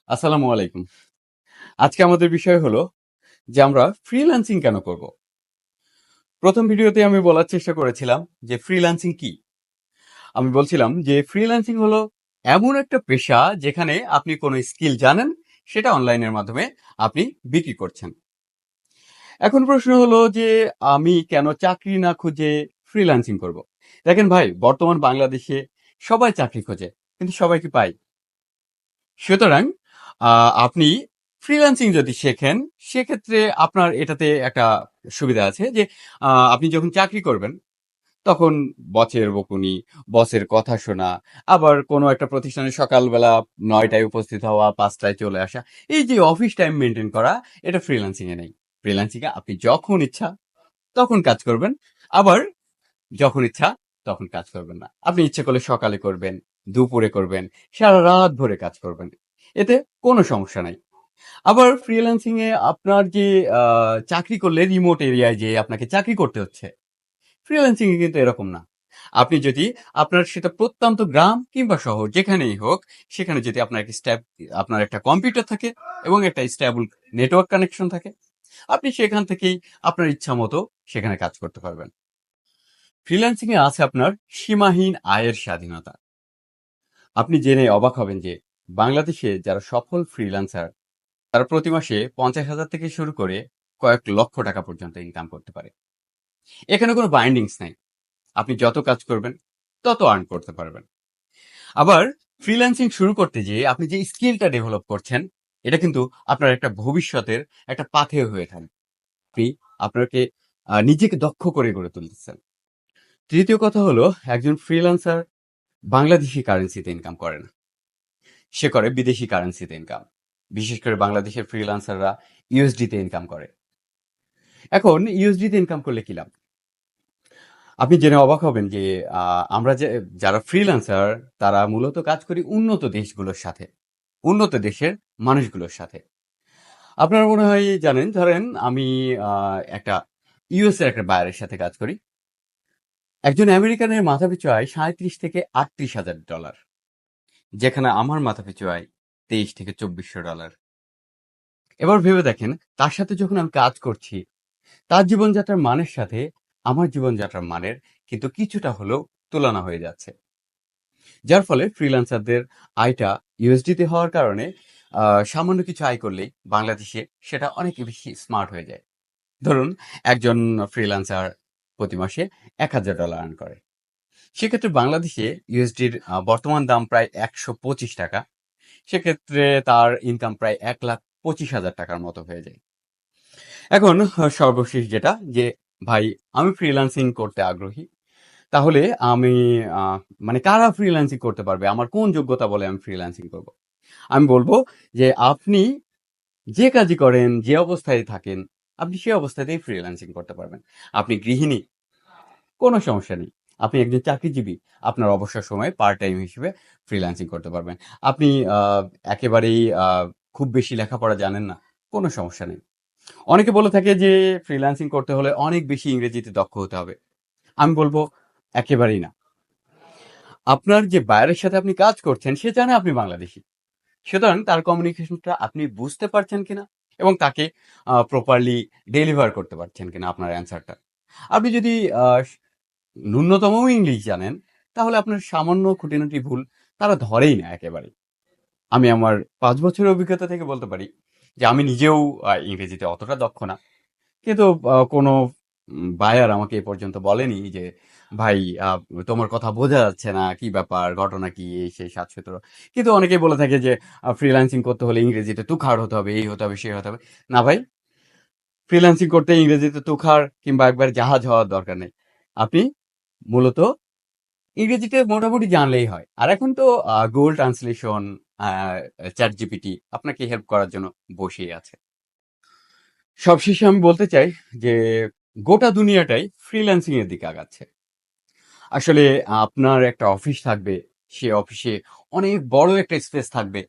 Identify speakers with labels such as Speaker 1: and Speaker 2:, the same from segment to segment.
Speaker 1: আসসালামু আলাইকুম। আজকে আমাদের বিষয় হলো যে আমরা ফ্রিল্যান্সিং কেন করব? ১ম ভিডিওতে আমি বলার চেষ্টা করেছিলাম যে ফ্রিল্যান্সিং কি? আমি বলছিলাম যে ফ্রিল্যান্সিং হলো এমন একটা পেশা যেখানে আপনি কোনো স্কিল জানেন, সেটা অনলাইনের মাধ্যমে আপনি বিক্রি করছেন। এখন প্রশ্ন হলো যে আমি কেন চাকরি না খুঁজে ফ্রিল্যান্সিং করব? দেখেন ভাই, বর্তমান বাংলাদেশে সবাই চাকরি খোঁজে, কিন্তু সবাই কি পায়? সুতরাং আ আপনি ফ্রিল্যান্সিং যদি শেখেন, সেক্ষেত্রে আপনার এটাতে একটা সুবিধা আছে যে আপনি যখন চাকরি করবেন, তখন বসের বকুনি, বসের কথা শোনা, আবার কোনো একটা প্রতিষ্ঠানে সকালবেলা ৯ টায় উপস্থিত হওয়া, ৫ টায় চলে আসা। এই যে অফিস টাইম মেইনটেইন করা, এটা ফ্রিল্যান্সিং এ নেই। ফ্রিল্যান্সিং এ আপনি যখন ইচ্ছা তখন কাজ করবেন। আবার যখন ইচ্ছা তখন কাজ করবেন না। আপনি ইচ্ছে করলে সকালে করবেন, দুপুরে করবেন, সারারাত ভরে কাজ করবেন। এতে কোনো সমস্যা নাই। আবার ফ্রিল্যান্সিং এ আপনার যে আ চাকরি করলে রিমোট এরিয়ায় যেয়ে আপনাকে চাকরি করতে হচ্ছে। ফ্রিল্যান্সিং এ কিন্তু এরকম না। আপনি যদি আপনার সেটা প্রত্যন্ত গ্রাম কিংবা শহর যেখানেই হোক, সেখানে যদি আপনার একটা কম্পিউটার থাকে এবং একটা স্টেবল নেটওয়ার্ক কানেকশন থাকে, আপনি সেখান থেকেই আপনার ইচ্ছামতো সেখানে কাজ করতে পারবেন। ফ্রিল্যান্সিং এ আছে আপনার সীমাহীন আয়ের স্বাধীনতা। আপনি জেনে অবাক হবেন যে বাংলাদেশে যারা সফল ফ্রিল্যান্সার তারা প্রতি মাসে ৫০,০০০ থেকে শুরু করে কয়েক লক্ষ টাকা পর্যন্ত ইনকাম করতে পারে। এখানে কোনো বাইন্ডিংস নাই। আপনি যত কাজ করবেন তত আর্ন করতে পারবেন। আবার ফ্রিল্যান্সিং শুরু করতে যেয়ে আপনি যে স্কিলটা ডেভেলপ করছেন, এটা কিন্তু আপনার একটা ভবিষ্যতের একটা পাথেয় হয়ে থাকবে। আপনি আপনাকে নিজেকে দক্ষ করে গড়ে তুলতেছেন। তৃতীয় কথা হলো, একজন ফ্রিল্যান্সার বাংলাদেশী কারেন্সিতে ইনকাম করে না। সে করে বিদেশি কারেন্সিতে ইনকাম। বিশেষ করে বাংলাদেশের ফ্রিল্যান্সাররা ইউএসডি তে ইনকাম করে। এখন ইউএসডি তে ইনকাম করলে কি লাভ? আপনি জেনে অবাক হবেন যে আমরা যারা ফ্রিল্যান্সার তারা মূলত কাজ করি উন্নত দেশগুলোর সাথে, উন্নত দেশের মানুষগুলোর সাথে। আপনারা মনে হয় জানেন, ধরেন আমি একটা ইউএস এর একটা বায়ারের সাথে কাজ করি। একজন আমেরিকানের মাথাপিছু আয় $৩৭,000 থেকে $৩৮,000, যেখানে আমার মাথাপিছু আয় $২৩,000 থেকে $২৪,000। এবার ভেবে দেখেন, তার সাথে যখন আমি কাজ করছি, তার জীবনযাত্রার মানের সাথে আমার জীবনযাত্রার মানের কিন্তু কিছুটা হলেও তুলনা হয়ে যাচ্ছে। যার ফলে ফ্রিল্যান্সারদের আয়টা ইউএসডি তে হওয়ার কারণে সামান্য কিছু আয় করলেই বাংলাদেশে সেটা অনেক বেশি স্মার্ট হয়ে যায়। ধরুন, একজন ফ্রিল্যান্সার প্রতি মাসে $১,০০০ আর্ন করে। সেক্ষেত্রে বাংলাদেশে ইউএসডির বর্তমান দাম প্রায় ৳১২৫। সেক্ষেত্রে তার ইনকাম প্রায় ৳১,২৫,০০০ মতো হয়ে যায়। এখন সর্বশেষ যেটা যে, ভাই আমি ফ্রিল্যান্সিং করতে আগ্রহী। তাহলে আমি আ মানে কারা ফ্রিল্যান্সিং করতে পারবে? আমার কোন যোগ্যতা বলে আমি ফ্রিল্যান্সিং করব? আমি বলব যে, আপনি যে কাজই করেন, যে অবস্থায় থাকেন, আপনি সে অবস্থাতেই ফ্রিল্যান্সিং করতে পারবেন। আপনি গৃহিণী, কোনো সমস্যা নেই। আপনি একজন চাকরিজীবী, আপনার অবসর সময়ে পার্ট টাইম হিসেবে ফ্রিল্যান্সিং করতে পারবেন। আপনি একেবারেই খুব বেশি লেখাপড়া জানেন না, কোনো সমস্যা নেই। অনেকে বলে থাকে যে, ফ্রিল্যান্সিং করতে হলে অনেক বেশি ইংরেজিতে দক্ষ হতে হবে। আমি বলব একেবারেই না। আপনার যে বায়ারের সাথে আপনি কাজ করছেন, সে জানে আপনি বাংলাদেশী। সুতরাং তার কমিউনিকেশনটা আপনি বুঝতে পারছেন কিনা এবং তাকে প্রপারলি ডেলিভার করতে পারছেন কিনা আপনার অ্যান্সারটা। আপনি যদি আ ন্যূনতম ইংলিশ জানেন, তাহলে আপনার সামান্য খুঁটিনাটি ভুল তারা ধরেই না একেবারেই। আমি আমার ৫ বছরের অভিজ্ঞতা থেকে বলতে পারি যে, আমি নিজেও ইংরেজিতে অতটা দক্ষ না। কিন্তু কোনো বায়ার আমাকে এ পর্যন্ত বলেনি যে, "ভাই, আ তোমার কথা বোঝা যাচ্ছে না। কি ব্যাপার? ঘটনা কি?" এই সেই ৭-১৭। কিন্তু অনেকেই বলে থাকে যে, ফ্রিল্যান্সিং করতে হলে ইংরেজিতে তুখার হতে হবে, এই হতে হবে, সেই হতে হবে। না ভাই, ফ্রিল্যান্সিং করতে ইংরেজিতে তুখার কিংবা একবারে জাহাজ হওয়ার দরকার নেই। আপনি মূলত ইংরেজিতে মোটামুটি জানলেই হয়। আর এখন তো Google ট্রান্সলেশন, আ ChatGPT আপনাকে হেল্প করার জন্য বসেই আছে। সবশেষে আমি বলতে চাই যে, গোটা দুনিয়াটাই ফ্রিল্যান্সিং এর দিকে আগাচ্ছে। আসলে আপনার একটা অফিস থাকবে, সে অফিসে অনেক বড় একটা স্পেস থাকবে।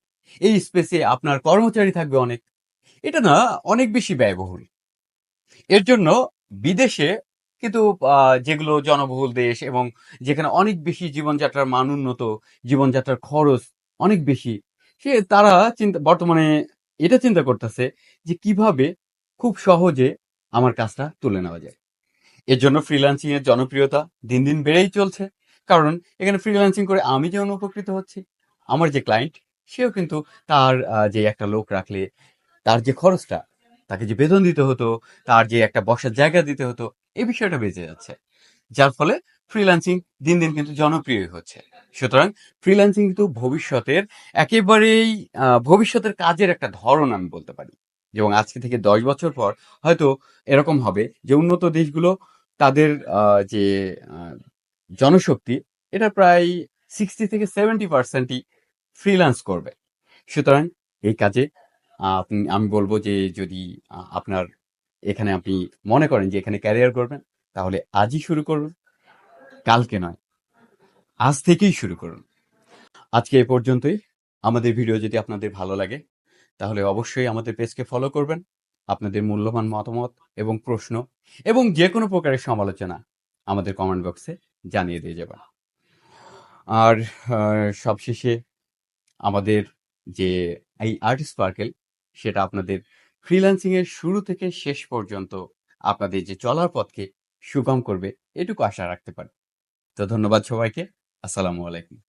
Speaker 1: এই স্পেসে আপনার কর্মচারী থাকবে অনেক। এটা না অনেক বেশি ব্যয়বহুল। এর জন্য বিদেশে কিন্তু আ যেগুলো জনবহুল দেশ এবং যেখানে অনেক বেশি জীবনযাত্রার মান উন্নত, জীবনযাত্রার খরচ অনেক বেশি, তারা বর্তমানে এটা চিন্তা করতেছে যে কিভাবে খুব সহজে আমার কাজটা তুলে নেওয়া যায়। এর জন্য ফ্রিল্যান্সিং এর জনপ্রিয়তা দিন দিন বেড়েই চলছে। কারণ এখানে ফ্রিল্যান্সিং করে আমি যেমন উপকৃত হচ্ছি, আমার যে ক্লায়েন্ট সেও কিন্তু তার যে একটা লোক রাখলে তার যে খরচটা, তাকে যে বেতন দিতে হতো, তার যে একটা বসার জায়গা দিতে হতো, এই বিষয়টা বেঁচে যাচ্ছে। যার ফলে ফ্রিল্যান্সিং দিন দিন কিন্তু জনপ্রিয় হচ্ছে। সুতরাং ফ্রিল্যান্সিং কিন্তু ভবিষ্যতের একেবারেই ভবিষ্যতের কাজের একটা ধরন আমি বলতে পারি। এবং আজকে থেকে 10 বছর পর হয়তো এরকম হবে যে উন্নত দেশগুলো তাদের যে আহ, জনশক্তি এটা প্রায় 60 থেকে 70%ই ফ্রিল্যান্স করবে। সুতরাং এই কাজে আমি বলবো যে যদি আপনার এখানে আপনি মনে করেন যে এখানে ক্যারিয়ার করবেন, তাহলে আজই শুরু করুন, কালকে নয়, আজ থেকেই শুরু করুন। আজকে এ পর্যন্তই। আমাদের ভিডিও যদি আপনাদের ভালো লাগে তাহলে অবশ্যই আমাদের পেজকে ফলো করবেন। আপনাদের মূল্যবান মতামত এবং প্রশ্ন এবং যে কোনো প্রকারের সমালোচনা আমাদের কমেন্ট বক্সে জানিয়ে দিয়ে যাবেন। আর সবশেষে আমাদের যে এই আর্ট স্পার্কেল সেটা আপনাদের ফ্রিল্যান্সিং এর শুরু থেকে শেষ পর্যন্ত আপনাদের যে চলার পথকে সুগম করবে এটুকু আশা রাখতে পারি। তো ধন্যবাদ সবাইকে। আসসালামু আলাইকুম।